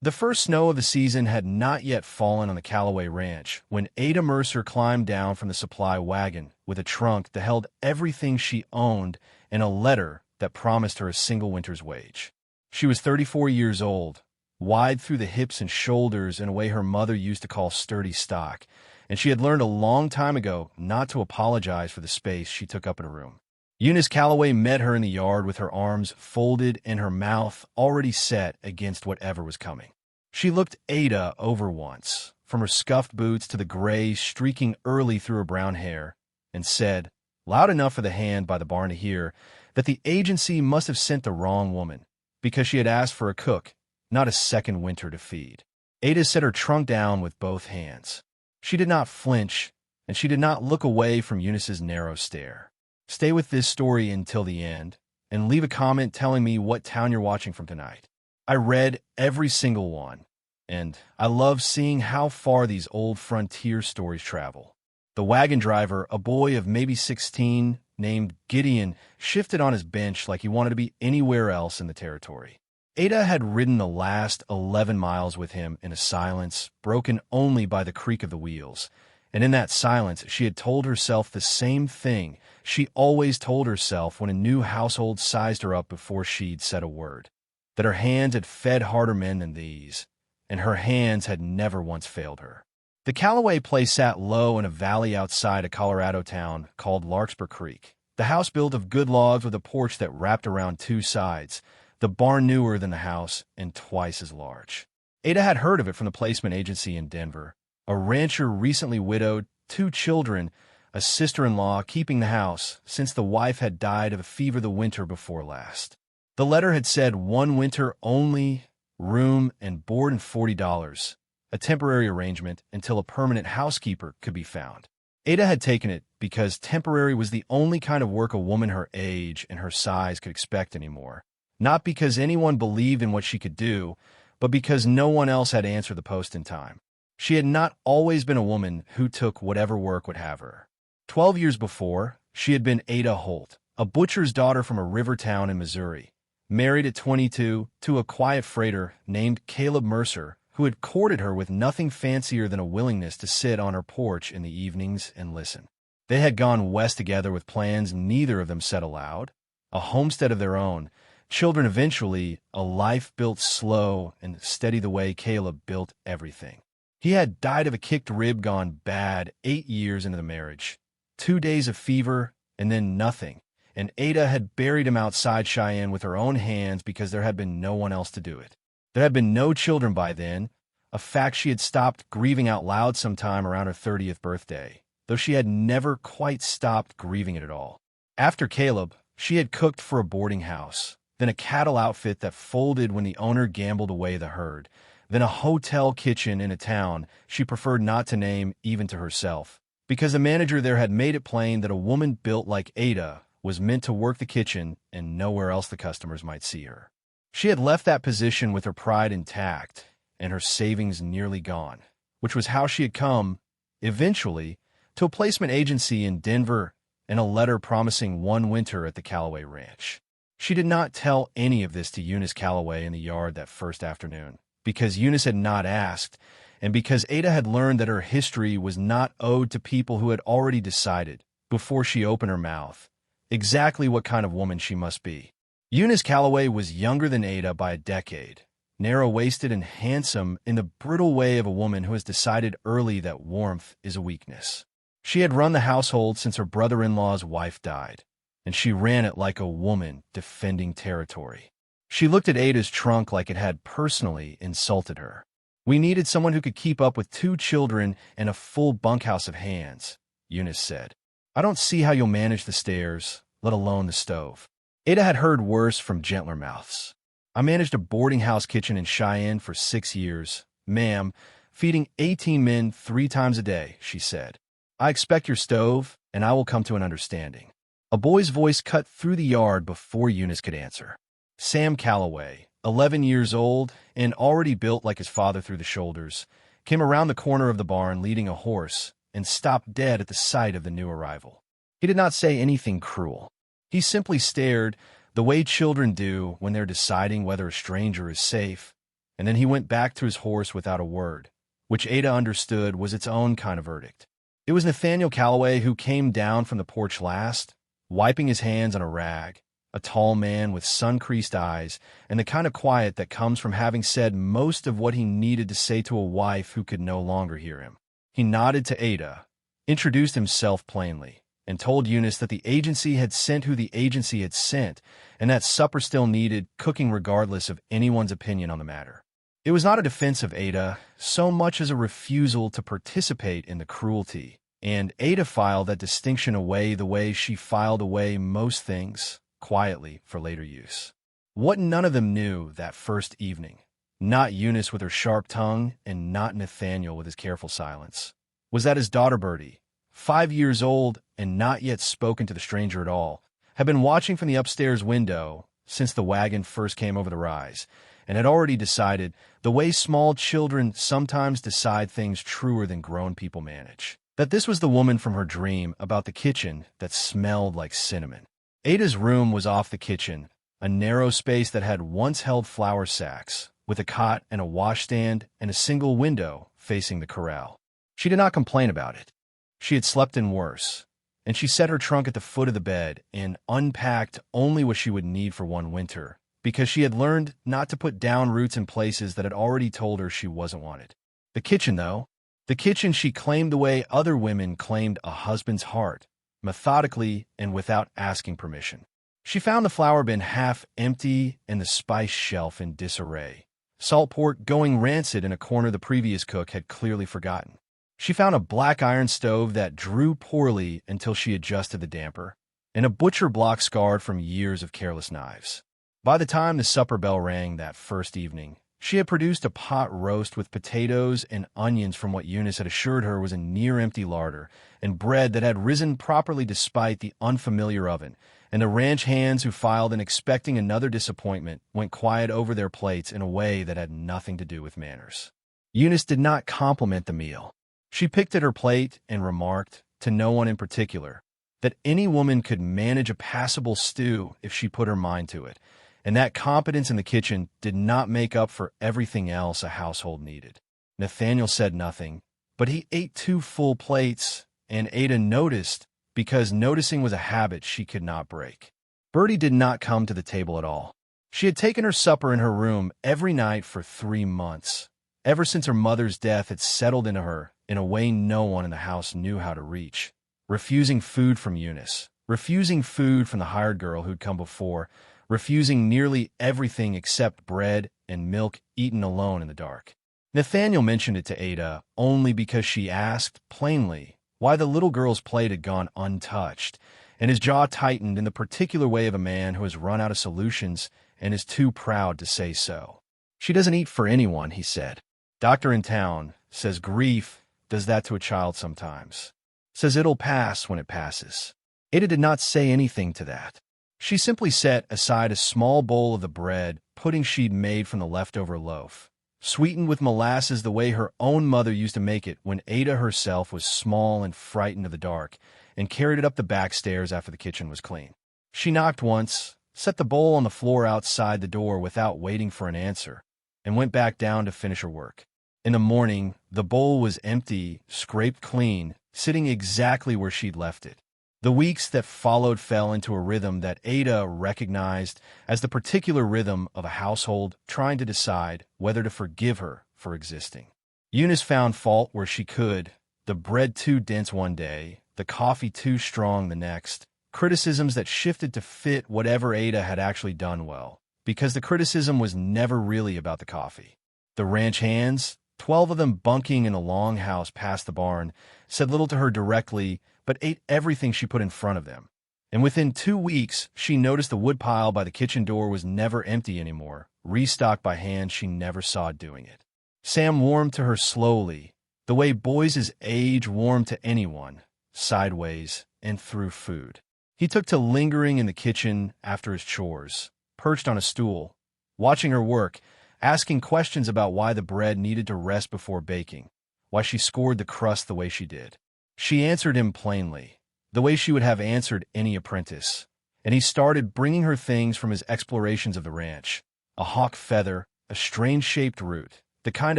The first snow of the season had not yet fallen on the Callaway Ranch when Ada Mercer climbed down from the supply wagon with a trunk that held everything she owned and a letter that promised her a single winter's wage. She was 34 years old, wide through the hips and shoulders in a way her mother used to call sturdy stock, and she had learned a long time ago not to apologize for the space she took up in her room. Eunice Calloway met her in the yard with her arms folded and her mouth already set against whatever was coming. She looked Ada over once, from her scuffed boots to the gray streaking early through her brown hair, and said, loud enough for the hand by the barn to hear, that the agency must have sent the wrong woman, because she had asked for a cook, not a second winter to feed. Ada set her trunk down with both hands. She did not flinch, and she did not look away from Eunice's narrow stare. Stay with this story until the end, and leave a comment telling me what town you're watching from tonight. I read every single one, and I love seeing how far these old frontier stories travel. The wagon driver, a boy of maybe 16, named Gideon, shifted on his bench like he wanted to be anywhere else in the territory. Ada had ridden the last 11 miles with him in a silence broken only by the creak of the wheels, and in that silence she had told herself the same thing she always told herself when a new household sized her up before she'd said a word, that her hands had fed harder men than these, and her hands had never once failed her. The Callaway place sat low in a valley outside a Colorado town called Larkspur Creek. The house built of good logs with a porch that wrapped around two sides, the barn newer than the house and twice as large. Ada had heard of it from the placement agency in Denver, a rancher recently widowed, 2 children, a sister-in-law keeping the house since the wife had died of a fever the winter before last. The letter had said 1 winter only, room and board and $40, a temporary arrangement until a permanent housekeeper could be found. Ada had taken it because temporary was the only kind of work a woman her age and her size could expect anymore, not because anyone believed in what she could do, but because no one else had answered the post in time. She had not always been a woman who took whatever work would have her. 12 years before, she had been Ada Holt, a butcher's daughter from a river town in Missouri, married at 22 to a quiet freighter named Caleb Mercer, who had courted her with nothing fancier than a willingness to sit on her porch in the evenings and listen. They had gone west together with plans neither of them said aloud, a homestead of their own, children eventually, a life built slow and steady the way Caleb built everything. He had died of a kicked rib gone bad 8 years into the marriage, 2 days of fever, and then nothing, and Ada had buried him outside Cheyenne with her own hands because there had been no one else to do it. There had been no children by then, a fact she had stopped grieving out loud sometime around her 30th birthday, though she had never quite stopped grieving it at all. After Caleb, she had cooked for a boarding house, then a cattle outfit that folded when the owner gambled away the herd, then a hotel kitchen in a town she preferred not to name even to herself, because the manager there had made it plain that a woman built like Ada was meant to work the kitchen and nowhere else the customers might see her. She had left that position with her pride intact and her savings nearly gone, which was how she had come, eventually, to a placement agency in Denver and a letter promising 1 winter at the Callaway Ranch. She did not tell any of this to Eunice Calloway in the yard that first afternoon, because Eunice had not asked, and because Ada had learned that her history was not owed to people who had already decided, before she opened her mouth, exactly what kind of woman she must be. Eunice Calloway was younger than Ada by a decade, narrow-waisted and handsome in the brittle way of a woman who has decided early that warmth is a weakness. She had run the household since her brother-in-law's wife died, and she ran it like a woman defending territory. She looked at Ada's trunk like it had personally insulted her. "We needed someone who could keep up with 2 children and a full bunkhouse of hands," Eunice said. "I don't see how you'll manage the stairs, let alone the stove." Ada had heard worse from gentler mouths. "I managed a boarding house kitchen in Cheyenne for 6 years, ma'am, feeding 18 men 3 times a day," she said. "I expect your stove, and I will come to an understanding." A boy's voice cut through the yard before Eunice could answer. Sam Callaway, 11 years old and already built like his father through the shoulders, came around the corner of the barn leading a horse and stopped dead at the sight of the new arrival. He did not say anything cruel. He simply stared, the way children do when they're deciding whether a stranger is safe, and then he went back to his horse without a word, which Ada understood was its own kind of verdict. It was Nathaniel Calloway who came down from the porch last, wiping his hands on a rag, a tall man with sun-creased eyes and the kind of quiet that comes from having said most of what he needed to say to a wife who could no longer hear him. He nodded to Ada, introduced himself plainly, and told Eunice that the agency had sent who the agency had sent, and that supper still needed cooking regardless of anyone's opinion on the matter. It was not a defense of Ada so much as a refusal to participate in the cruelty, and Ada filed that distinction away the way she filed away most things, quietly for later use. What none of them knew that first evening, not Eunice with her sharp tongue and not Nathaniel with his careful silence, was that his daughter Birdie, 5 years old and not yet spoken to the stranger at all, had been watching from the upstairs window since the wagon first came over the rise, and had already decided the way small children sometimes decide things truer than grown people manage, that this was the woman from her dream about the kitchen that smelled like cinnamon. Ada's room was off the kitchen, a narrow space that had once held flour sacks, with a cot and a washstand and a single window facing the corral. She did not complain about it. She had slept in worse, and she set her trunk at the foot of the bed and unpacked only what she would need for one winter, because she had learned not to put down roots in places that had already told her she wasn't wanted. The kitchen, though, the kitchen she claimed the way other women claimed a husband's heart, methodically and without asking permission. She found the flour bin half empty and the spice shelf in disarray, salt pork going rancid in a corner the previous cook had clearly forgotten. She found a black iron stove that drew poorly until she adjusted the damper, and a butcher block scarred from years of careless knives. By the time the supper bell rang that first evening, she had produced a pot roast with potatoes and onions from what Eunice had assured her was a near-empty larder, and bread that had risen properly despite the unfamiliar oven, and the ranch hands who filed in expecting another disappointment went quiet over their plates in a way that had nothing to do with manners. Eunice did not compliment the meal. She picked at her plate and remarked, to no one in particular, that any woman could manage a passable stew if she put her mind to it, and that competence in the kitchen did not make up for everything else a household needed. Nathaniel said nothing, but he ate 2 full plates, and Ada noticed, because noticing was a habit she could not break. Birdie did not come to the table at all. She had taken her supper in her room every night for 3 months, ever since her mother's death had settled into her in a way no one in the house knew how to reach, refusing food from Eunice, refusing food from the hired girl who'd come before, refusing nearly everything except bread and milk eaten alone in the dark. Nathaniel mentioned it to Ada only because she asked, plainly, why the little girl's plate had gone untouched, and his jaw tightened in the particular way of a man who has run out of solutions and is too proud to say so. She doesn't eat for anyone, he said. Doctor in town says grief does that to a child sometimes. Says it'll pass when it passes. Ada did not say anything to that. She simply set aside a small bowl of the bread pudding she'd made from the leftover loaf, sweetened with molasses the way her own mother used to make it when Ada herself was small and frightened of the dark, and carried it up the back stairs after the kitchen was clean. She knocked once, set the bowl on the floor outside the door without waiting for an answer, and went back down to finish her work. In the morning, the bowl was empty, scraped clean, sitting exactly where she'd left it. The weeks that followed fell into a rhythm that Ada recognized as the particular rhythm of a household trying to decide whether to forgive her for existing. Eunice found fault where she could, the bread too dense one day, the coffee too strong the next, criticisms that shifted to fit whatever Ada had actually done well, because the criticism was never really about the coffee. The ranch hands, 12 of them bunking in a long house past the barn, said little to her directly, but ate everything she put in front of them. And within 2 weeks, she noticed the woodpile by the kitchen door was never empty anymore, restocked by hands she never saw doing it. Sam warmed to her slowly, the way boys his age warm to anyone, sideways and through food. He took to lingering in the kitchen after his chores, perched on a stool, watching her work, asking questions about why the bread needed to rest before baking, why she scored the crust the way she did. She answered him plainly, the way she would have answered any apprentice, and he started bringing her things from his explorations of the ranch, a hawk feather, a strange-shaped root, the kind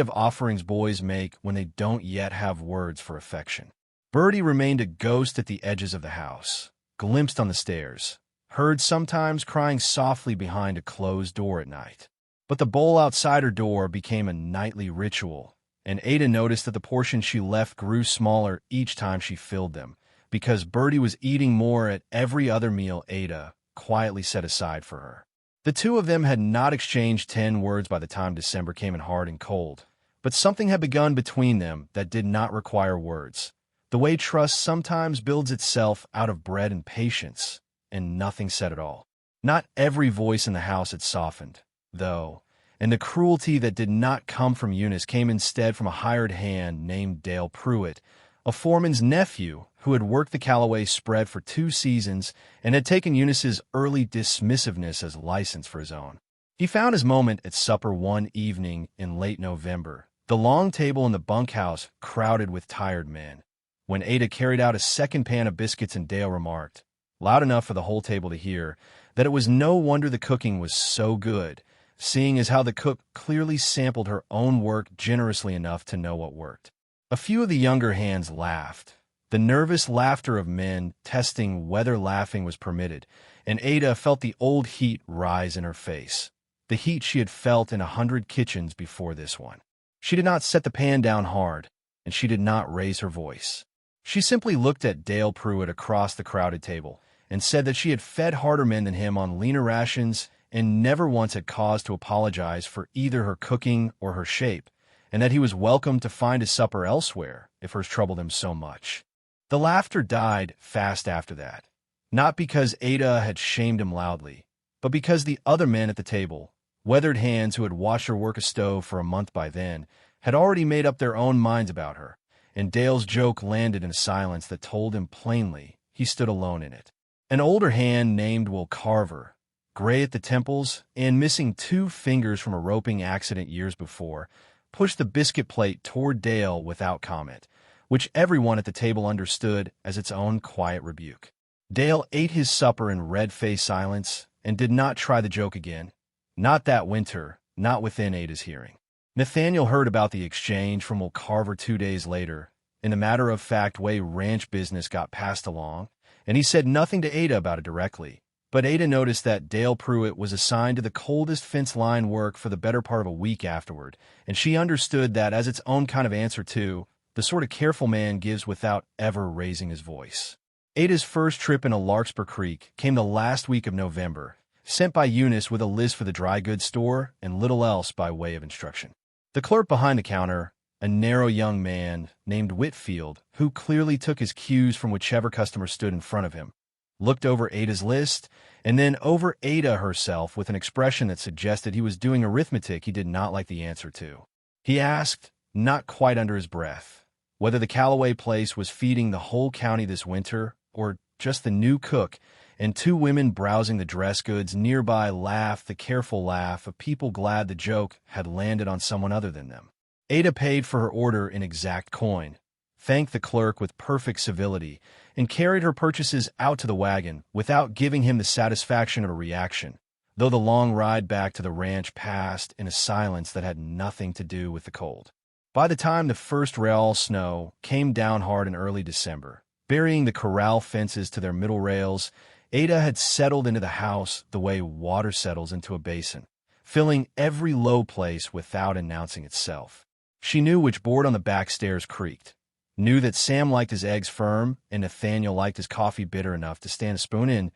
of offerings boys make when they don't yet have words for affection. Birdie remained a ghost at the edges of the house, glimpsed on the stairs, heard sometimes crying softly behind a closed door at night. But the bowl outside her door became a nightly ritual, and Ada noticed that the portions she left grew smaller each time she filled them, because Birdie was eating more at every other meal Ada quietly set aside for her. The two of them had not exchanged 10 words by the time December came in hard and cold, but something had begun between them that did not require words, the way trust sometimes builds itself out of bread and patience, and nothing said at all. Not every voice in the house had softened, though, and the cruelty that did not come from Eunice came instead from a hired hand named Dale Pruitt, a foreman's nephew who had worked the Callaway spread for 2 seasons and had taken Eunice's early dismissiveness as license for his own. He found his moment at supper one evening in late November, the long table in the bunkhouse crowded with tired men. When Ada carried out a second pan of biscuits and Dale remarked, loud enough for the whole table to hear, that it was no wonder the cooking was so good, seeing as how the cook clearly sampled her own work generously enough to know what worked. A few of the younger hands laughed, the nervous laughter of men testing whether laughing was permitted, and Ada felt the old heat rise in her face, the heat she had felt in 100 kitchens before this one. She did not set the pan down hard, and she did not raise her voice. She simply looked at Dale Pruitt across the crowded table and said that she had fed harder men than him on leaner rations and never once had cause to apologize for either her cooking or her shape, and that he was welcome to find his supper elsewhere if hers troubled him so much. The laughter died fast after that, not because Ada had shamed him loudly, but because the other men at the table, weathered hands who had watched her work a stove for a month by then, had already made up their own minds about her, and Dale's joke landed in a silence that told him plainly he stood alone in it. An older hand named Will Carver, gray at the temples and missing 2 fingers from a roping accident years before, pushed the biscuit plate toward Dale without comment, which everyone at the table understood as its own quiet rebuke. Dale ate his supper in red-faced silence and did not try the joke again, not that winter, not within Ada's hearing. Nathaniel heard about the exchange from Will Carver 2 days later, in the matter-of-fact way ranch business got passed along, and he said nothing to Ada about it directly. But Ada noticed that Dale Pruitt was assigned to the coldest fence line work for the better part of a week afterward, and she understood that as its own kind of answer to the sort of careful man gives without ever raising his voice. Ada's first trip into Larkspur Creek came the last week of November, sent by Eunice with a list for the dry goods store and little else by way of instruction. The clerk behind the counter, a narrow young man named Whitfield, who clearly took his cues from whichever customer stood in front of him, looked over Ada's list, and then over Ada herself with an expression that suggested he was doing arithmetic he did not like the answer to. He asked, not quite under his breath, whether the Callaway place was feeding the whole county this winter, or just the new cook, and 2 women browsing the dress goods nearby laughed the careful laugh of people glad the joke had landed on someone other than them. Ada paid for her order in exact coin, thanked the clerk with perfect civility, and carried her purchases out to the wagon without giving him the satisfaction of a reaction, though the long ride back to the ranch passed in a silence that had nothing to do with the cold. By the time the first rail snow came down hard in early December, burying the corral fences to their middle rails, Ada had settled into the house the way water settles into a basin, filling every low place without announcing itself. She knew which board on the back stairs creaked, knew that Sam liked his eggs firm and Nathaniel liked his coffee bitter enough to stand a spoon in,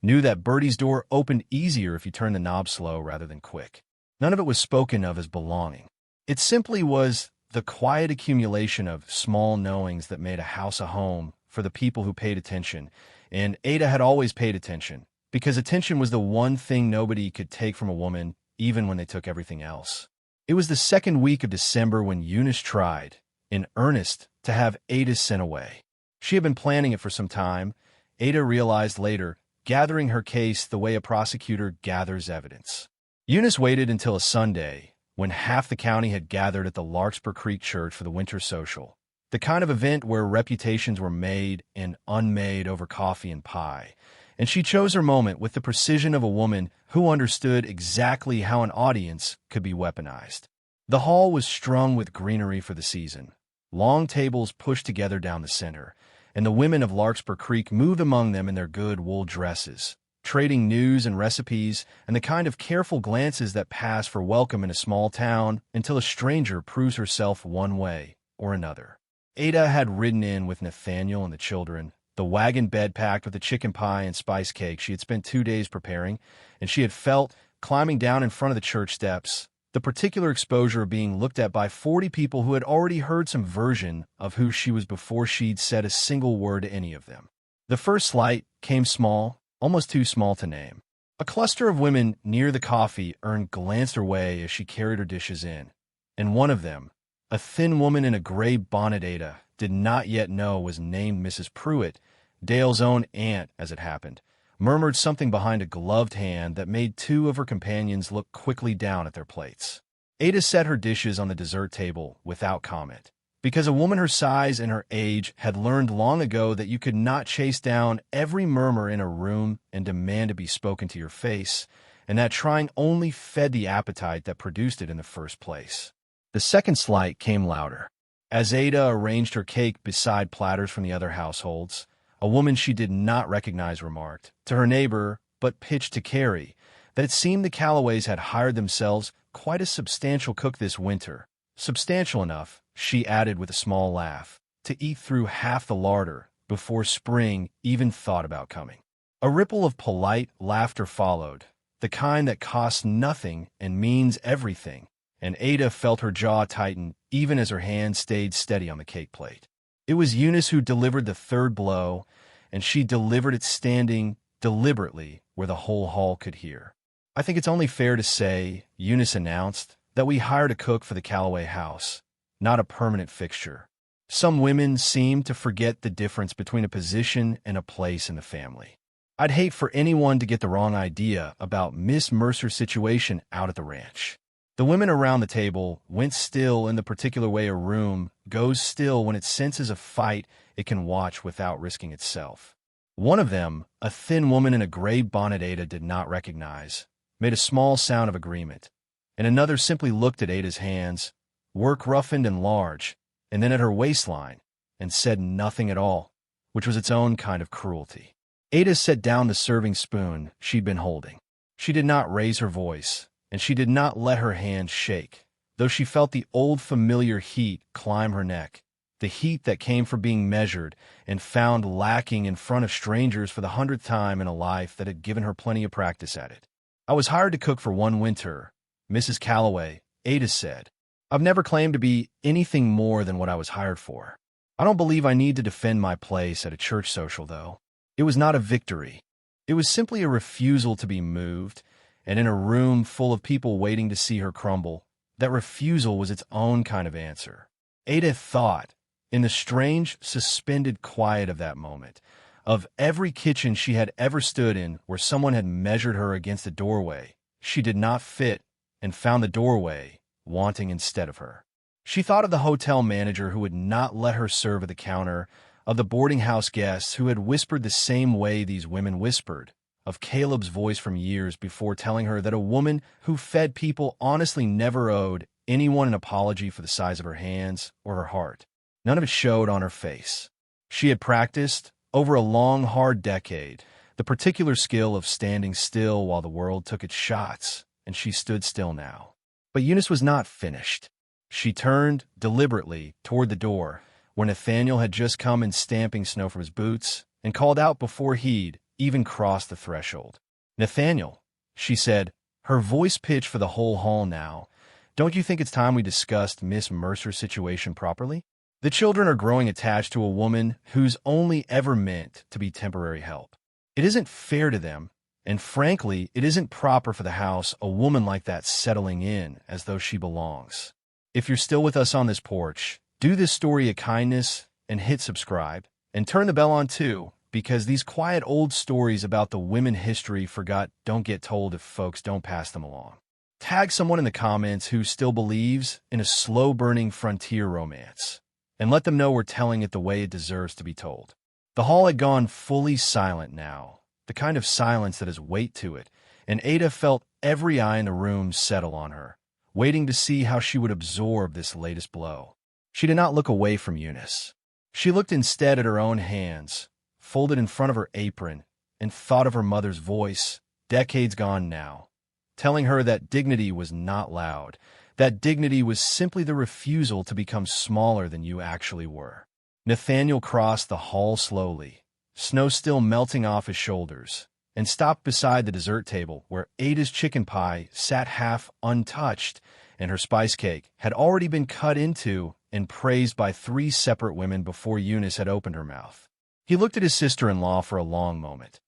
knew that Birdie's door opened easier if you turned the knob slow rather than quick. None of it was spoken of as belonging. It simply was the quiet accumulation of small knowings that made a house a home for the people who paid attention, and Ada had always paid attention, because attention was the one thing nobody could take from a woman, even when they took everything else. It was the second week of December when Eunice tried, in earnest, to have Ada sent away. She had been planning it for some time, Ada realized later, gathering her case the way a prosecutor gathers evidence. Eunice waited until a Sunday, when half the county had gathered at the Larkspur Creek Church for the winter social, the kind of event where reputations were made and unmade over coffee and pie, and she chose her moment with the precision of a woman who understood exactly how an audience could be weaponized. The hall was strung with greenery for the season, long tables pushed together down the center, and the women of Larkspur Creek moved among them in their good wool dresses, trading news and recipes and the kind of careful glances that pass for welcome in a small town until a stranger proves herself one way or another. Ada had ridden in with Nathaniel and the children, the wagon bed packed with the chicken pie and spice cake she had spent 2 days preparing, and she had felt, climbing down in front of the church steps, the particular exposure of being looked at by 40 people who had already heard some version of who she was before she'd said a single word to any of them. The first slight came small, almost too small to name. A cluster of women near the coffee urn glanced her way as she carried her dishes in, and one of them, a thin woman in a gray bonnet Ada did not yet know was named Mrs. Pruitt, Dale's own aunt as it happened, murmured something behind a gloved hand that made 2 of her companions look quickly down at their plates. Ada set her dishes on the dessert table without comment, because a woman her size and her age had learned long ago that you could not chase down every murmur in a room and demand to be spoken to your face, and that trying only fed the appetite that produced it in the first place. The second slight came louder. As Ada arranged her cake beside platters from the other households, a woman she did not recognize remarked, to her neighbor, but pitched to Carrie, that it seemed the Calloways had hired themselves quite a substantial cook this winter. Substantial enough, she added with a small laugh, to eat through half the larder before spring even thought about coming. A ripple of polite laughter followed, the kind that costs nothing and means everything, and Ada felt her jaw tighten even as her hand stayed steady on the cake plate. It was Eunice who delivered the third blow, and she delivered it standing deliberately where the whole hall could hear. "I think it's only fair to say," Eunice announced, "that we hired a cook for the Callaway house, not a permanent fixture. Some women seem to forget the difference between a position and a place in the family. I'd hate for anyone to get the wrong idea about Miss Mercer's situation out at the ranch." The women around the table went still in the particular way a room goes still when it senses a fight it can watch without risking itself. One of them, a thin woman in a gray bonnet Ada did not recognize, made a small sound of agreement, and another simply looked at Ada's hands, work roughened and large, and then at her waistline, and said nothing at all, which was its own kind of cruelty. Ada set down the serving spoon she'd been holding. She did not raise her voice, and she did not let her hand shake, though she felt the old familiar heat climb her neck, the heat that came from being measured and found lacking in front of strangers for the 100th time in a life that had given her plenty of practice at it. "I was hired to cook for one winter," Mrs. Calloway, Ada said. "I've never claimed to be anything more than what I was hired for. I don't believe I need to defend my place at a church social, though. It was not a victory. It was simply a refusal to be moved, and in a room full of people waiting to see her crumble, that refusal was its own kind of answer." Ada thought, in the strange, suspended quiet of that moment, of every kitchen she had ever stood in where someone had measured her against a doorway she did not fit and found the doorway wanting instead of her. She thought of the hotel manager who would not let her serve at the counter, of the boarding house guests who had whispered the same way these women whispered, of Caleb's voice from years before telling her that a woman who fed people honestly never owed anyone an apology for the size of her hands or her heart. None of it showed on her face. She had practiced, over a long, hard decade, the particular skill of standing still while the world took its shots, and she stood still now. But Eunice was not finished. She turned, deliberately, toward the door, where Nathaniel had just come in stamping snow from his boots, and called out before he'd even crossed the threshold. "Nathaniel," she said, her voice pitched for the whole hall now, "don't you think it's time we discussed Miss Mercer's situation properly? The children are growing attached to a woman who's only ever meant to be temporary help. It isn't fair to them, and frankly, it isn't proper for the house a woman like that settling in as though she belongs. If you're still with us on this porch, do this story a kindness and hit subscribe, and turn the bell on too, because these quiet old stories about the women history forgot don't get told if folks don't pass them along. Tag someone in the comments who still believes in a slow-burning frontier romance, and let them know we're telling it the way it deserves to be told." The hall had gone fully silent now, the kind of silence that has weight to it, and Ada felt every eye in the room settle on her, waiting to see how she would absorb this latest blow. She did not look away from Eunice. She looked instead at her own hands, folded in front of her apron, and thought of her mother's voice, decades gone now, telling her that dignity was not loud, that dignity was simply the refusal to become smaller than you actually were. Nathaniel crossed the hall slowly, snow still melting off his shoulders, and stopped beside the dessert table where Ada's chicken pie sat half untouched, and her spice cake had already been cut into and praised by 3 separate women before Eunice had opened her mouth. He looked at his sister-in-law for a long moment,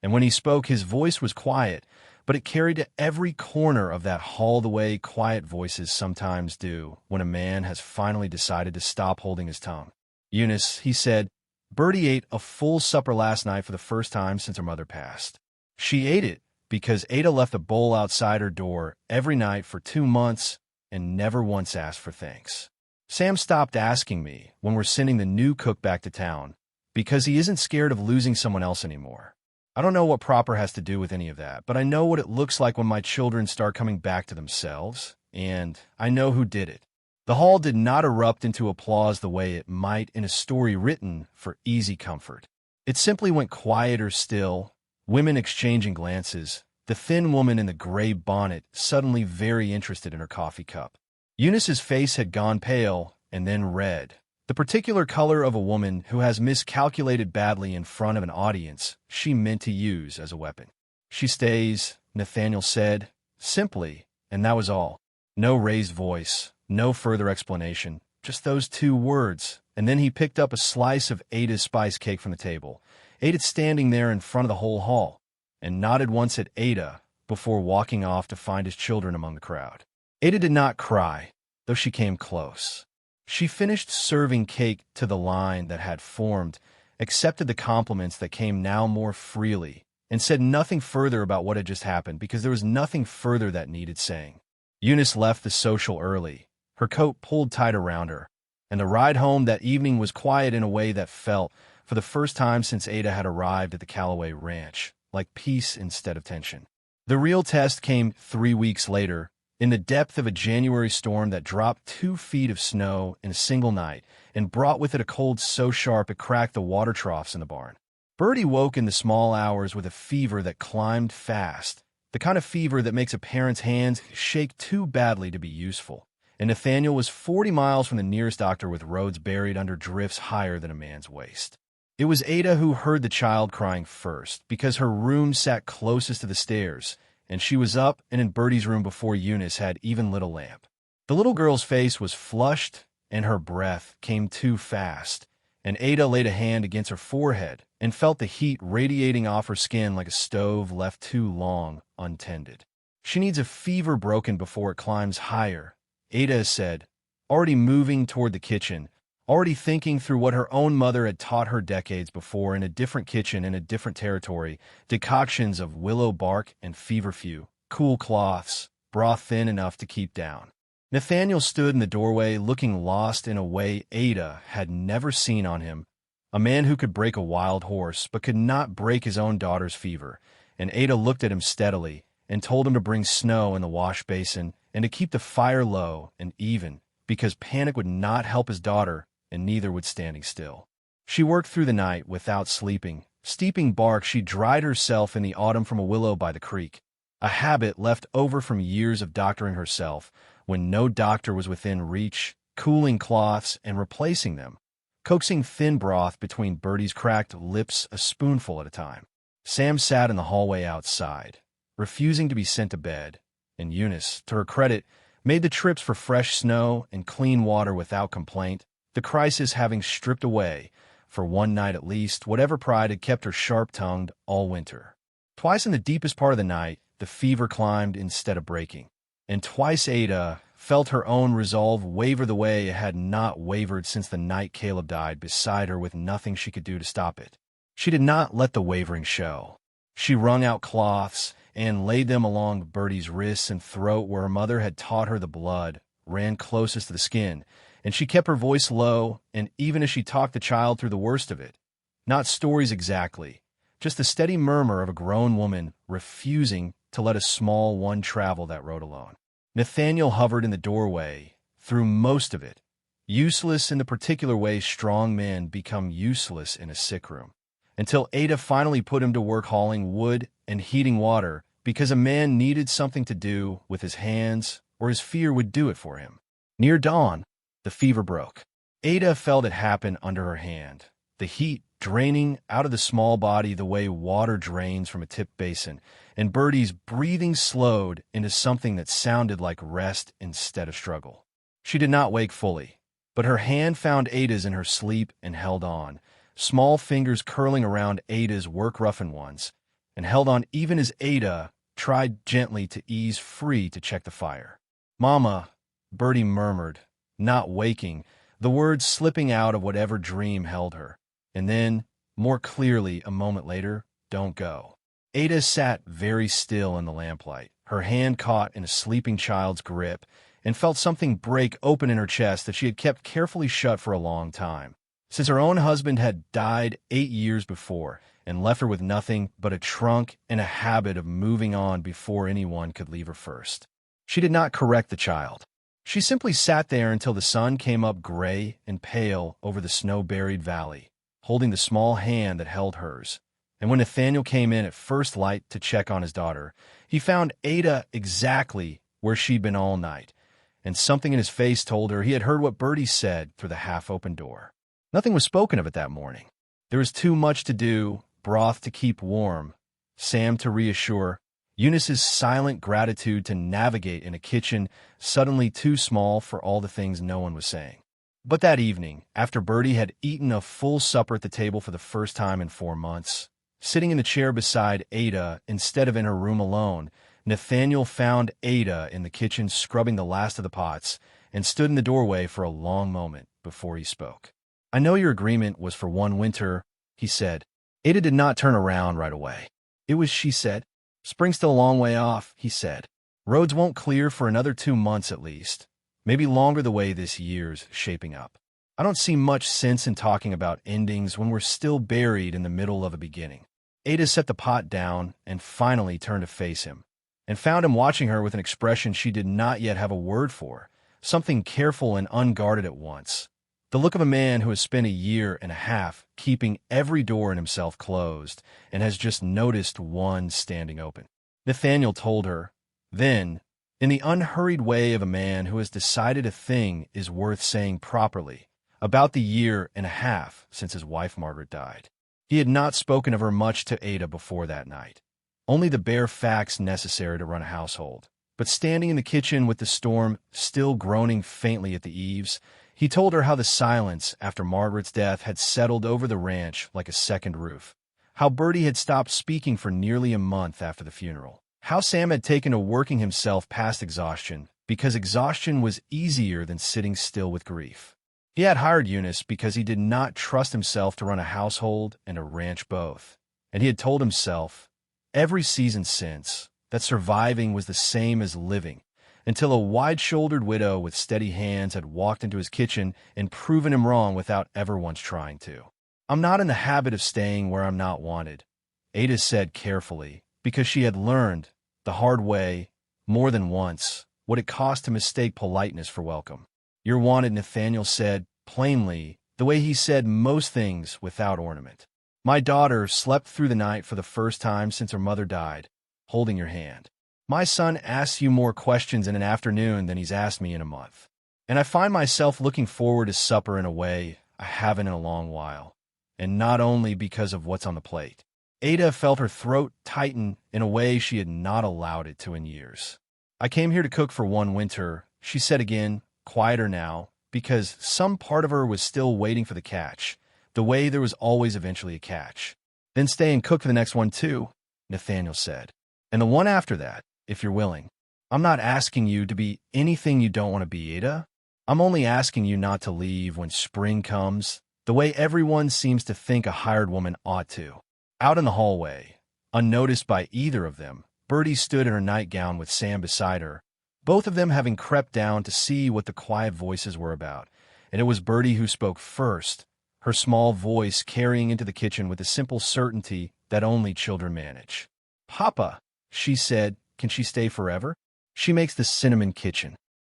and when he spoke, his voice was quiet, but it carried to every corner of that hall the way quiet voices sometimes do when a man has finally decided to stop holding his tongue. "Eunice," he said, "Birdie ate a full supper last night for the first time since her mother passed. She ate it because Ada left a bowl outside her door every night for 2 months and never once asked for thanks. Sam stopped asking me when we're sending the new cook back to town because he isn't scared of losing someone else anymore. I don't know what proper has to do with any of that, but I know what it looks like when my children start coming back to themselves, and I know who did it." The hall did not erupt into applause the way it might in a story written for easy comfort. It simply went quieter still, women exchanging glances, the thin woman in the gray bonnet suddenly very interested in her coffee cup. Eunice's face had gone pale and then red, the particular color of a woman who has miscalculated badly in front of an audience she meant to use as a weapon. "She stays," Nathaniel said, simply, and that was all. No raised voice, no further explanation, just those 2 words, and then he picked up a slice of Ada's spice cake from the table, ate it standing there in front of the whole hall, and nodded once at Ada before walking off to find his children among the crowd. Ada did not cry, though she came close. She finished serving cake to the line that had formed, accepted the compliments that came now more freely, and said nothing further about what had just happened because there was nothing further that needed saying. Eunice left the social early, her coat pulled tight around her, and the ride home that evening was quiet in a way that felt, for the first time since Ada had arrived at the Callaway Ranch, like peace instead of tension. The real test came 3 weeks later, in the depth of a January storm that dropped 2 feet of snow in a single night and brought with it a cold so sharp it cracked the water troughs in the barn. Birdie woke in the small hours with a fever that climbed fast, the kind of fever that makes a parent's hands shake too badly to be useful. And Nathaniel was 40 miles from the nearest doctor with roads buried under drifts higher than a man's waist. It was Ada who heard the child crying first, because her room sat closest to the stairs, and she was up and in Birdie's room before Eunice had even lit a lamp. The little girl's face was flushed, and her breath came too fast, and Ada laid a hand against her forehead and felt the heat radiating off her skin like a stove left too long untended. "She needs a fever broken before it climbs higher," Ada said, already moving toward the kitchen, already thinking through what her own mother had taught her decades before in a different kitchen in a different territory, decoctions of willow bark and feverfew, cool cloths, broth thin enough to keep down. Nathaniel stood in the doorway looking lost in a way Ada had never seen on him, a man who could break a wild horse but could not break his own daughter's fever, and Ada looked at him steadily and told him to bring snow in the wash basin and to keep the fire low and even, because panic would not help his daughter, and neither would standing still. She worked through the night without sleeping. Steeping bark, she dried herself in the autumn from a willow by the creek, a habit left over from years of doctoring herself when no doctor was within reach, cooling cloths and replacing them, coaxing thin broth between Birdie's cracked lips a spoonful at a time. Sam sat in the hallway outside, refusing to be sent to bed, and Eunice, to her credit, made the trips for fresh snow and clean water without complaint, the crisis having stripped away, for one night at least, whatever pride had kept her sharp-tongued all winter. Twice in the deepest part of the night, the fever climbed instead of breaking, and twice Ada felt her own resolve waver the way it had not wavered since the night Caleb died beside her with nothing she could do to stop it. She did not let the wavering show. She wrung out cloths and laid them along Birdie's wrists and throat where her mother had taught her the blood ran closest to the skin, and she kept her voice low, and even as she talked the child through the worst of it. Not stories exactly, just the steady murmur of a grown woman refusing to let a small one travel that road alone. Nathaniel hovered in the doorway through most of it, useless in the particular way strong men become useless in a sick room, until Ada finally put him to work hauling wood and heating water because a man needed something to do with his hands or his fear would do it for him. Near dawn, the fever broke. Ada felt it happen under her hand, the heat draining out of the small body the way water drains from a tipped basin, and Birdie's breathing slowed into something that sounded like rest instead of struggle. She did not wake fully, but her hand found Ada's in her sleep and held on, small fingers curling around Ada's work-roughened ones, and held on even as Ada tried gently to ease free to check the fire. "Mama," Birdie murmured, not waking, the words slipping out of whatever dream held her. And then, more clearly a moment later, "Don't go." Ada sat very still in the lamplight, her hand caught in a sleeping child's grip, and felt something break open in her chest that she had kept carefully shut for a long time. Since her own husband had died 8 years before and left her with nothing but a trunk and a habit of moving on before anyone could leave her first. She did not correct the child. She simply sat there until the sun came up gray and pale over the snow-buried valley, holding the small hand that held hers. And when Nathaniel came in at first light to check on his daughter, he found Ada exactly where she'd been all night, and something in his face told her he had heard what Birdie said through the half-open door. Nothing was spoken of it that morning. There was too much to do, broth to keep warm, Sam to reassure, Eunice's silent gratitude to navigate in a kitchen suddenly too small for all the things no one was saying. But that evening, after Birdie had eaten a full supper at the table for the first time in 4 months, sitting in the chair beside Ada instead of in her room alone, Nathaniel found Ada in the kitchen scrubbing the last of the pots and stood in the doorway for a long moment before he spoke. "I know your agreement was for 1 winter," he said. Ada did not turn around right away. "It was," she said. "Spring's still a long way off," he said. "Roads won't clear for another 2 months at least. Maybe longer the way this year's shaping up. I don't see much sense in talking about endings when we're still buried in the middle of a beginning." Ada set the pot down and finally turned to face him, and found him watching her with an expression she did not yet have a word for, something careful and unguarded at once. The look of a man who has spent 1.5 years keeping every door in himself closed and has just noticed one standing open. Nathaniel told her, then, in the unhurried way of a man who has decided a thing is worth saying properly, about the 1.5 years since his wife Margaret died. He had not spoken of her much to Ada before that night, only the bare facts necessary to run a household. But standing in the kitchen with the storm still groaning faintly at the eaves, he told her how the silence after Margaret's death had settled over the ranch like a second roof, how Birdie had stopped speaking for nearly a month after the funeral, how Sam had taken to working himself past exhaustion because exhaustion was easier than sitting still with grief. He had hired Eunice because he did not trust himself to run a household and a ranch both, and he had told himself, every season since, that surviving was the same as living, until a wide-shouldered widow with steady hands had walked into his kitchen and proven him wrong without ever once trying to. "I'm not in the habit of staying where I'm not wanted," Ada said carefully, because she had learned, the hard way, more than once, what it cost to mistake politeness for welcome. "You're wanted," Nathaniel said, plainly, the way he said most things without ornament. "My daughter slept through the night for the first time since her mother died, holding your hand. My son asks you more questions in an afternoon than he's asked me in a month. And I find myself looking forward to supper in a way I haven't in a long while, and not only because of what's on the plate." Ada felt her throat tighten in a way she had not allowed it to in years. "I came here to cook for 1 winter," she said again, quieter now, because some part of her was still waiting for the catch, the way there was always eventually a catch. "Then stay and cook for the next one too," Nathaniel said. "And the one after that, if you're willing. I'm not asking you to be anything you don't want to be, Ada. I'm only asking you not to leave when spring comes, the way everyone seems to think a hired woman ought to." Out in the hallway, unnoticed by either of them, Birdie stood in her nightgown with Sam beside her, both of them having crept down to see what the quiet voices were about, and it was Birdie who spoke first, her small voice carrying into the kitchen with the simple certainty that only children manage. "Papa," she said, "can she stay forever? She makes the cinnamon kitchen."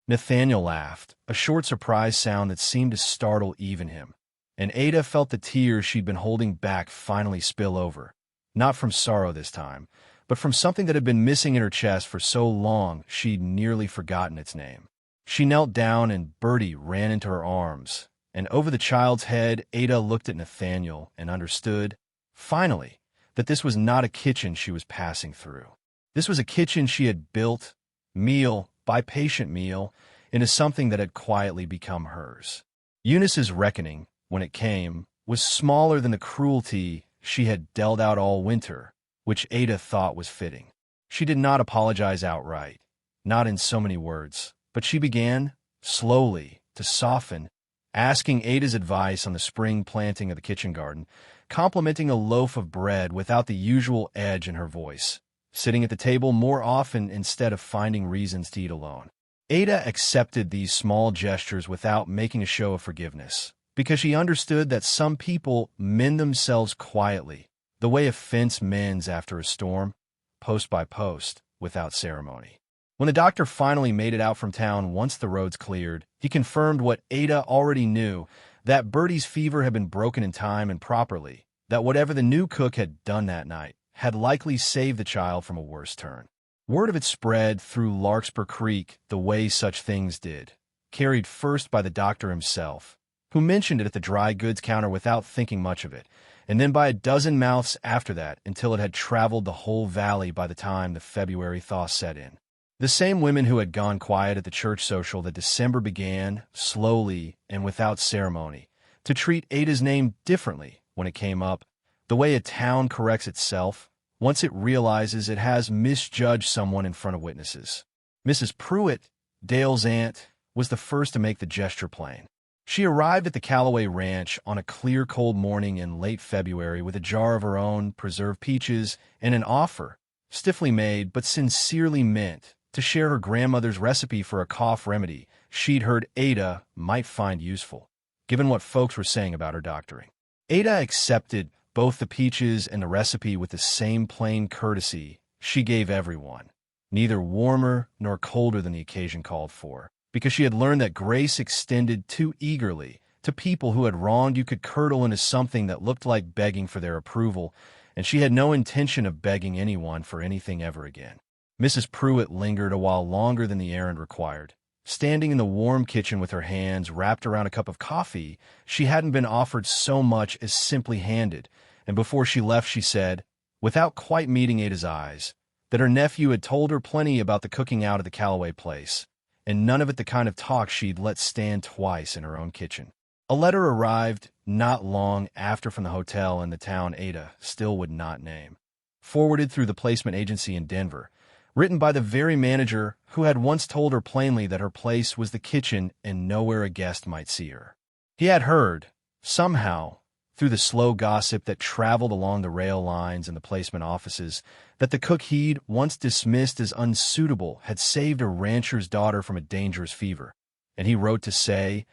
Nathaniel laughed, a short surprise sound that seemed to startle even him. And Ada felt the tears she'd been holding back finally spill over. Not from sorrow this time, but from something that had been missing in her chest for so long she'd nearly forgotten its name. She knelt down and Birdie ran into her arms, and over the child's head Ada looked at Nathaniel and understood, finally, that this was not a kitchen she was passing through. This was a kitchen she had built, meal by patient meal, into something that had quietly become hers. Eunice's reckoning, when it came, was smaller than the cruelty she had dealt out all winter, which Ada thought was fitting. She did not apologize outright, not in so many words, but she began, slowly, to soften, asking Ada's advice on the spring planting of the kitchen garden, complimenting a loaf of bread without the usual edge in her voice, sitting at the table more often instead of finding reasons to eat alone. Ada accepted these small gestures without making a show of forgiveness, because she understood that some people mend themselves quietly, the way a fence mends after a storm, post by post, without ceremony. When the doctor finally made it out from town once the roads cleared, he confirmed what Ada already knew, that Birdie's fever had been broken in time and properly, that whatever the new cook had done that night had likely saved the child from a worse turn. Word of it spread through Larkspur Creek the way such things did, carried first by the doctor himself, who mentioned it at the dry goods counter without thinking much of it, and then by a dozen mouths after that until it had traveled the whole valley by the time the February thaw set in. The same women who had gone quiet at the church social that December began, slowly and without ceremony, to treat Ada's name differently when it came up, the way a town corrects itself once it realizes it has misjudged someone in front of witnesses. Mrs. Pruitt, Dale's aunt, was the first to make the gesture plain. She arrived at the Callaway Ranch on a clear, cold morning in late February with a jar of her own preserved peaches and an offer, stiffly made but sincerely meant, to share her grandmother's recipe for a cough remedy she'd heard Ada might find useful, given what folks were saying about her doctoring. Ada accepted both the peaches and the recipe with the same plain courtesy she gave everyone, neither warmer nor colder than the occasion called for, because she had learned that grace extended too eagerly to people who had wronged you could curdle into something that looked like begging for their approval, and she had no intention of begging anyone for anything ever again. Mrs. Pruitt lingered a while longer than the errand required, standing in the warm kitchen with her hands wrapped around a cup of coffee she hadn't been offered so much as simply handed, and before she left she said, without quite meeting Ada's eyes, that her nephew had told her plenty about the cooking out of the Callaway place, and none of it the kind of talk she'd let stand twice in her own kitchen. A letter arrived not long after from the hotel in the town Ada still would not name, forwarded through the placement agency in Denver, written by the very manager who had once told her plainly that her place was the kitchen and nowhere a guest might see her. He had heard, somehow, through the slow gossip that traveled along the rail lines in the placement offices, that the cook he'd once dismissed as unsuitable had saved a rancher's daughter from a dangerous fever, and he wrote to say,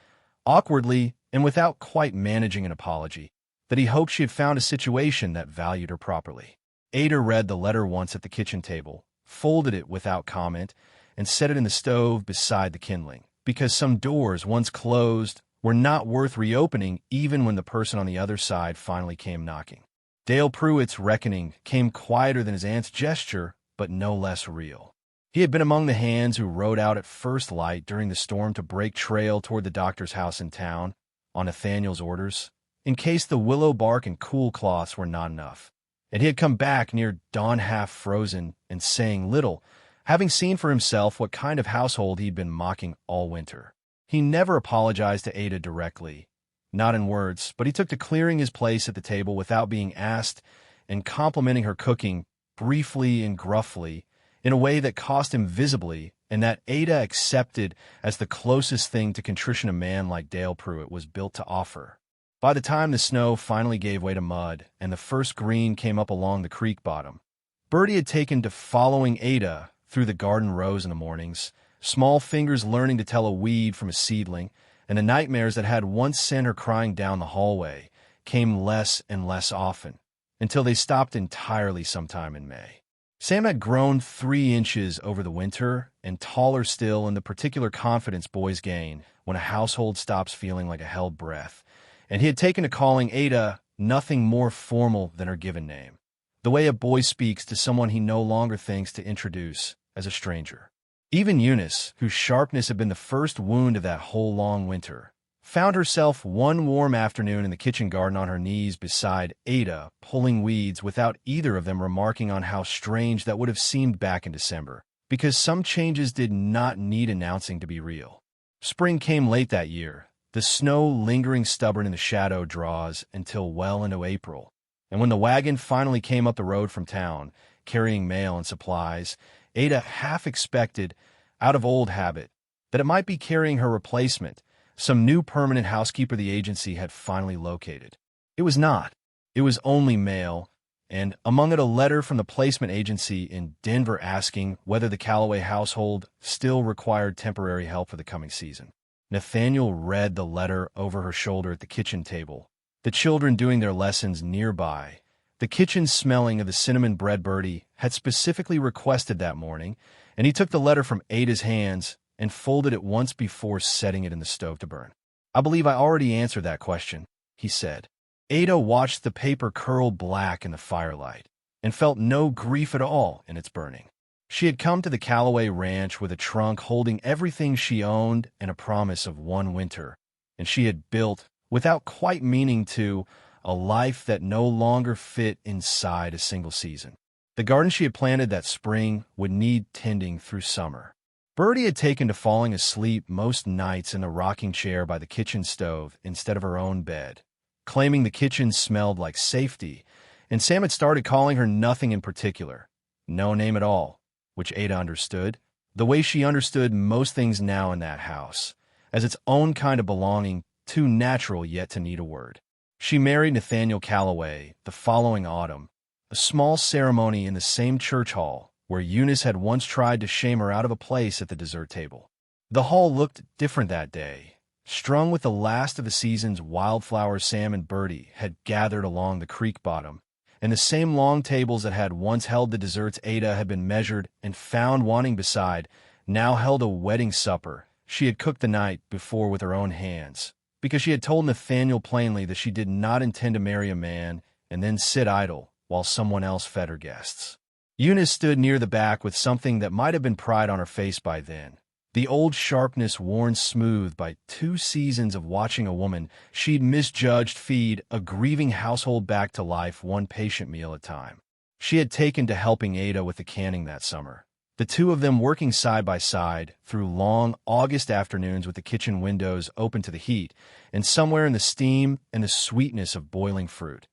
awkwardly and without quite managing an apology, that he hoped she had found a situation that valued her properly. Ada read the letter once at the kitchen table, folded it without comment, and set it in the stove beside the kindling, because some doors, once closed, were not worth reopening even when the person on the other side finally came knocking. Dale Pruitt's reckoning came quieter than his aunt's gesture, but no less real. He had been among the hands who rode out at first light during the storm to break trail toward the doctor's house in town, on Nathaniel's orders, in case the willow bark and cool cloths were not enough. And he had come back near dawn half-frozen and saying little, having seen for himself what kind of household he'd been mocking all winter. He never apologized to Ada directly, not in words, but he took to clearing his place at the table without being asked and complimenting her cooking briefly and gruffly in a way that cost him visibly and that Ada accepted as the closest thing to contrition a man like Dale Pruitt was built to offer. By the time the snow finally gave way to mud and the first green came up along the creek bottom, Birdie had taken to following Ada through the garden rows in the mornings, small fingers learning to tell a weed from a seedling, and the nightmares that had once sent her crying down the hallway came less and less often, until they stopped entirely sometime in May. Sam had grown 3 inches over the winter, and taller still in the particular confidence boys gain when a household stops feeling like a held breath, and he had taken to calling Ada nothing more formal than her given name, the way a boy speaks to someone he no longer thinks to introduce as a stranger. Even Eunice, whose sharpness had been the first wound of that whole long winter, found herself one warm afternoon in the kitchen garden on her knees beside Ada, pulling weeds without either of them remarking on how strange that would have seemed back in December, because some changes did not need announcing to be real. Spring came late that year, the snow lingering stubborn in the shadow draws until well into April, and when the wagon finally came up the road from town, carrying mail and supplies, Ada half expected, out of old habit, that it might be carrying her replacement, some new permanent housekeeper the agency had finally located. It was not. It was only mail, and among it a letter from the placement agency in Denver asking whether the Callaway household still required temporary help for the coming season. Nathaniel read the letter over her shoulder at the kitchen table, the children doing their lessons nearby. The kitchen smelling of the cinnamon bread Birdie had specifically requested that morning, and he took the letter from Ada's hands and folded it once before setting it in the stove to burn. "I believe I already answered that question," he said. Ada watched the paper curl black in the firelight and felt no grief at all in its burning. She had come to the Callaway Ranch with a trunk holding everything she owned and a promise of one winter, and she had built, without quite meaning to, a life that no longer fit inside a single season. The garden she had planted that spring would need tending through summer. Birdie had taken to falling asleep most nights in the rocking chair by the kitchen stove instead of her own bed, claiming the kitchen smelled like safety, and Sam had started calling her nothing in particular, no name at all, which Ada understood, the way she understood most things now in that house, as its own kind of belonging, too natural yet to need a word. She married Nathaniel Calloway the following autumn, a small ceremony in the same church hall where Eunice had once tried to shame her out of a place at the dessert table. The hall looked different that day, strung with the last of the season's wildflowers Sam and Birdie had gathered along the creek bottom, and the same long tables that had once held the desserts Ada had been measured and found wanting beside now held a wedding supper she had cooked the night before with her own hands, because she had told Nathaniel plainly that she did not intend to marry a man and then sit idle while someone else fed her guests. Eunice stood near the back with something that might have been pride on her face by then, the old sharpness worn smooth by 2 seasons of watching a woman she'd misjudged feed a grieving household back to life one patient meal at a time. She had taken to helping Ada with the canning that summer, the two of them working side by side through long August afternoons with the kitchen windows open to the heat, and somewhere in the steam and the sweetness of boiling fruit.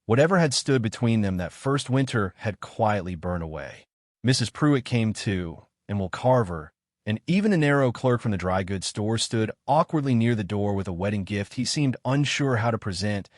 Whatever had stood between them that first winter had quietly burned away. Mrs. Pruitt came too, and Will Carver, and even a narrow clerk from the dry goods store stood awkwardly near the door with a wedding gift he seemed unsure how to present,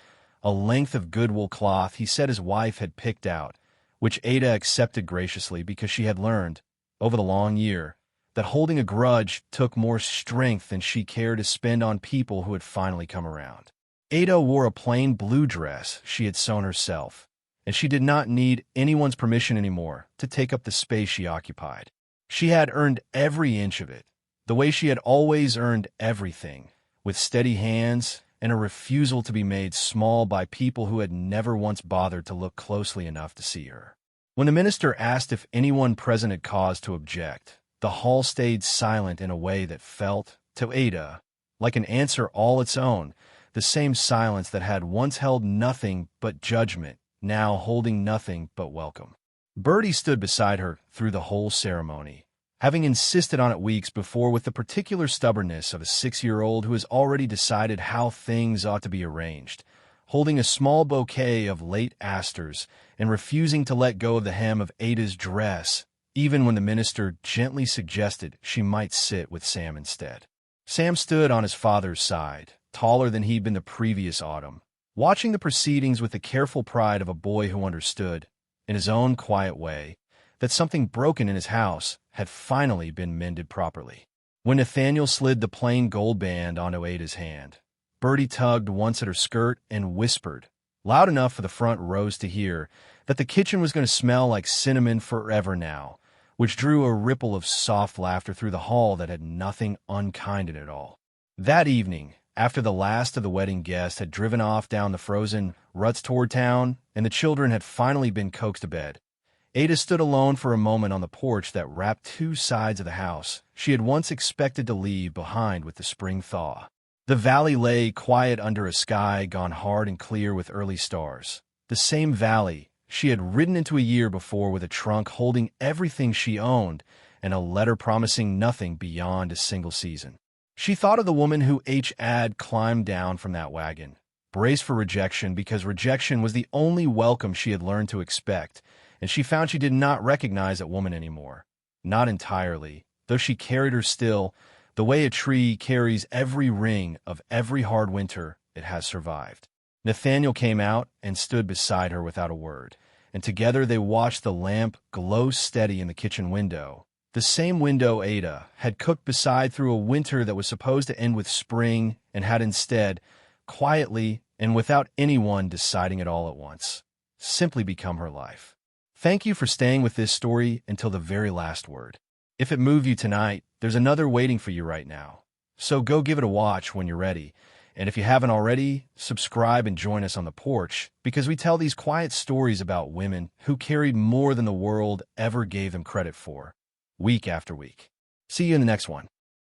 a length of good wool cloth he said his wife had picked out, which Ada accepted graciously because she had learned, over the long year, that holding a grudge took more strength than she cared to spend on people who had finally come around. Ada wore a plain blue dress she had sewn herself, and she did not need anyone's permission anymore to take up the space she occupied. She had earned every inch of it, the way she had always earned everything, with steady hands and a refusal to be made small by people who had never once bothered to look closely enough to see her. When the minister asked if anyone present had cause to object, the hall stayed silent in a way that felt, to Ada, like an answer all its own, the same silence that had once held nothing but judgment, now holding nothing but welcome. Birdie stood beside her through the whole ceremony, having insisted on it weeks before with the particular stubbornness of a 6-year-old who has already decided how things ought to be arranged, holding a small bouquet of late asters and refusing to let go of the hem of Ada's dress, even when the minister gently suggested she might sit with Sam instead. Sam stood on his father's side, taller than he'd been the previous autumn, watching the proceedings with the careful pride of a boy who understood, in his own quiet way, that something broken in his house had finally been mended properly. When Nathaniel slid the plain gold band onto Ada's hand, Birdie tugged once at her skirt and whispered, loud enough for the front rows to hear that the kitchen was going to smell like cinnamon forever now, which drew a ripple of soft laughter through the hall that had nothing unkind in it all. That evening, after the last of the wedding guests had driven off down the frozen ruts toward town and the children had finally been coaxed to bed, Ada stood alone for a moment on the porch that wrapped two sides of the house she had once expected to leave behind with the spring thaw. The valley lay quiet under a sky gone hard and clear with early stars. The same valley she had ridden into a year before with a trunk holding everything she owned and a letter promising nothing beyond a single season. She thought of the woman who had climbed down from that wagon, braced for rejection because rejection was the only welcome she had learned to expect, and she found she did not recognize that woman anymore. Not entirely, though she carried her still, the way a tree carries every ring of every hard winter it has survived. Nathaniel came out and stood beside her without a word, and together they watched the lamp glow steady in the kitchen window, the same window Ada had cooked beside through a winter that was supposed to end with spring and had instead, quietly and without anyone deciding it all at once, simply become her life. Thank you for staying with this story until the very last word. If it moved you tonight, there's another waiting for you right now. So go give it a watch when you're ready. And if you haven't already, subscribe and join us on the porch, because we tell these quiet stories about women who carried more than the world ever gave them credit for, week after week. See you in the next one.